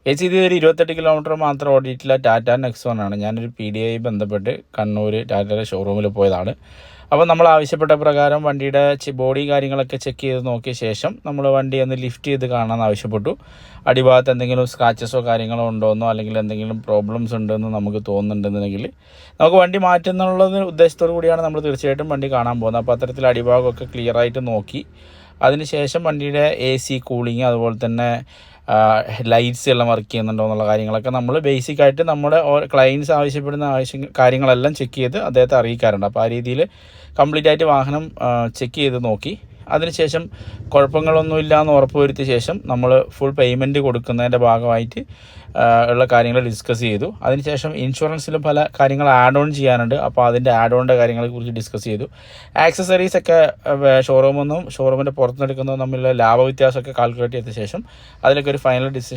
ചേച്ചി ഇത് ഒരു 28 കിലോമീറ്റർ മാത്രം ഓടിയിട്ടുള്ള ടാറ്റ നെക്സോൺ ആണ്. ഞാനൊരു PDI ബന്ധപ്പെട്ട് കണ്ണൂർ ടാറ്റയുടെ ഷോറൂമിൽ പോയതാണ്. അപ്പോൾ നമ്മൾ ആവശ്യപ്പെട്ട പ്രകാരം വണ്ടിയുടെ ബോഡി കാര്യങ്ങളൊക്കെ ചെക്ക് ചെയ്ത് നോക്കിയ ശേഷം നമ്മൾ വണ്ടി ഒന്ന് ലിഫ്റ്റ് ചെയ്ത് കാണാമെന്ന് ആവശ്യപ്പെട്ടു. അടിഭാഗത്ത് എന്തെങ്കിലും സ്ക്രാച്ചസോ കാര്യങ്ങളോ ഉണ്ടോയെന്നോ അല്ലെങ്കിൽ എന്തെങ്കിലും പ്രോബ്ലംസ് ഉണ്ടെന്ന് നമുക്ക് തോന്നുന്നുണ്ടെന്നുണ്ടെങ്കിൽ നമുക്ക് വണ്ടി മാറ്റുന്നുള്ള ഉദ്ദേശത്തോടു കൂടിയാണ് നമ്മൾ തീർച്ചയായിട്ടും വണ്ടി കാണാൻ പോകുന്നത്. അപ്പോൾ അത്തരത്തിൽ അടിഭാഗമൊക്കെ ക്ലിയറായിട്ട് നോക്കി അതിനുശേഷം വണ്ടിയുടെ AC കൂളിങ് അതുപോലെ തന്നെ ലൈറ്റ്സ് എല്ലാം വർക്ക് ചെയ്യുന്നുണ്ടോ എന്നുള്ള കാര്യങ്ങളൊക്കെ നമ്മൾ ബേസിക്കായിട്ട് നമ്മുടെ ക്ലയൻസ് ആവശ്യപ്പെടുന്ന കാര്യങ്ങളെല്ലാം ചെക്ക് ചെയ്ത് അദ്ദേഹത്തെ അറിയിക്കാറുണ്ട്. അപ്പോൾ ആ രീതിയിൽ കംപ്ലീറ്റ് ആയിട്ട് വാഹനം ചെക്ക് ചെയ്ത് നോക്കി അതിനുശേഷം കുഴപ്പങ്ങളൊന്നുമില്ല എന്ന് ഉറപ്പ് വരുത്തിയ ശേഷം നമ്മൾ ഫുൾ പേയ്മെൻറ്റ് കൊടുക്കുന്നതിൻ്റെ ഭാഗമായിട്ട് ഉള്ള കാര്യങ്ങൾ ഡിസ്കസ് ചെയ്തു. അതിനുശേഷം ഇൻഷുറൻസിലും പല കാര്യങ്ങൾ ആഡ് ഓൺ ചെയ്യാനുണ്ട്. അപ്പോൾ അതിൻ്റെ ആഡ് ഓണിൻ്റെ കാര്യങ്ങളെക്കുറിച്ച് ഡിസ്കസ് ചെയ്തു. ആക്സസറീസൊക്കെ ഷോറൂമിൽ നിന്നും ഷോറൂമിൻ്റെ പുറത്തുനിന്ന് എടുക്കുന്നതും തമ്മിലുള്ള ലാഭ വ്യത്യാസമൊക്കെ കാൽക്കുലേറ്റ് ചെയ്ത ശേഷം അതിലൊക്കെ ഒരു ഫൈനൽ ഡിസിഷൻ